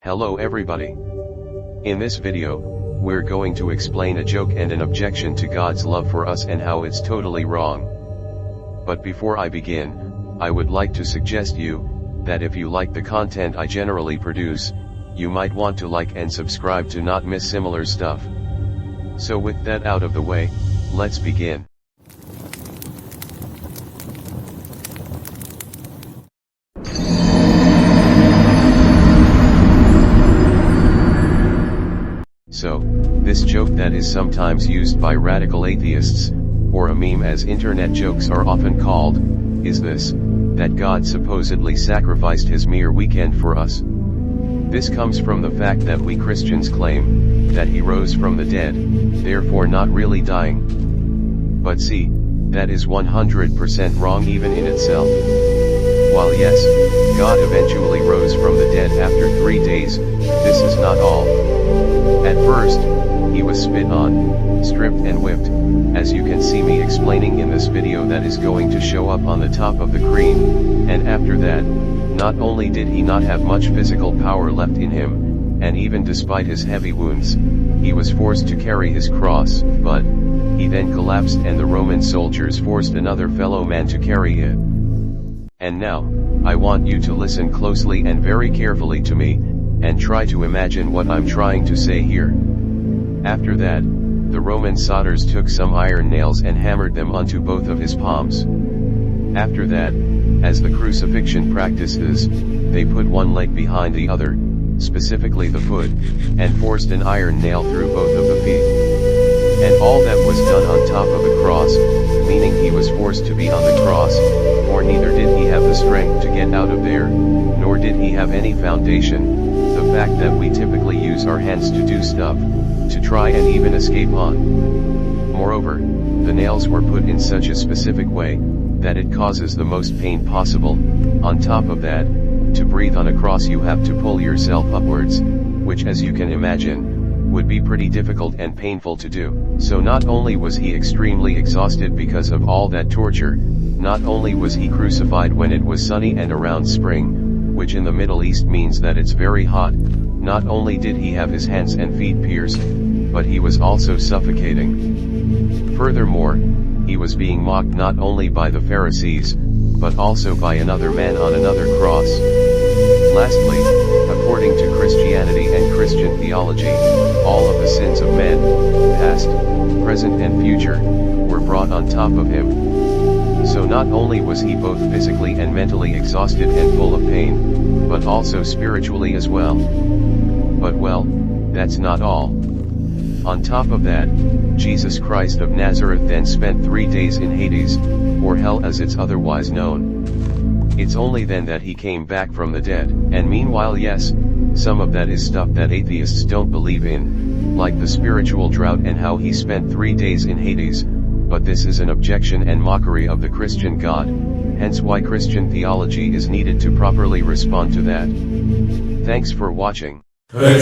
Hello everybody. In this video, we're going to explain a joke and an objection to God's love for us and how it's totally wrong. But before I begin, I would like to suggest you, that if you like the content I generally produce, you might want to like and subscribe to not miss similar stuff. So with that out of the way, let's begin. So, this joke that is sometimes used by radical atheists, or a meme as internet jokes are often called, is this, that God supposedly sacrificed his mere weekend for us. This comes from the fact that we Christians claim, that he rose from the dead, therefore not really dying. But see, that is 100% wrong even in itself. While yes, God eventually rose from the dead after 3 days, this is not all. At first, he was spit on, stripped and whipped, as you can see me explaining in this video that is going to show up on the top of the screen, and after that, not only did he not have much physical power left in him, and even despite his heavy wounds, he was forced to carry his cross, but he then collapsed and the Roman soldiers forced another fellow man to carry it. And now, I want you to listen closely and very carefully to me, and try to imagine what I'm trying to say here. After that, the Roman soldiers took some iron nails and hammered them onto both of his palms. After that, as the crucifixion practice is, they put one leg behind the other, specifically the foot, and forced an iron nail through both of the feet. And all that was done on top of the cross, meaning he was forced to be on the cross, for neither did he have the strength to get out of there, nor did he have any foundation, the fact that we typically use our hands to do stuff, to try and even escape on. Moreover, the nails were put in such a specific way, that it causes the most pain possible. On top of that, to breathe on a cross you have to pull yourself upwards, which as you can imagine, would be pretty difficult and painful to do. So not only was he extremely exhausted because of all that torture, not only was he crucified when it was sunny and around spring, which in the Middle East means that it's very hot, not only did he have his hands and feet pierced, but he was also suffocating. Furthermore, he was being mocked not only by the Pharisees, but also by another man on another cross. Lastly, according to Christianity and Christian theology, all of the sins of men, past, present and future, were brought on top of him. So not only was he both physically and mentally exhausted and full of pain, but also spiritually as well. But well, that's not all. On top of that, Jesus Christ of Nazareth then spent 3 days in Hades, or hell as it's otherwise known. It's only then that he came back from the dead. And meanwhile yes, some of that is stuff that atheists don't believe in, like the spiritual drought and how he spent 3 days in Hades, but this is an objection and mockery of the Christian God, hence why Christian theology is needed to properly respond to that. Thanks for watching. Alleluia,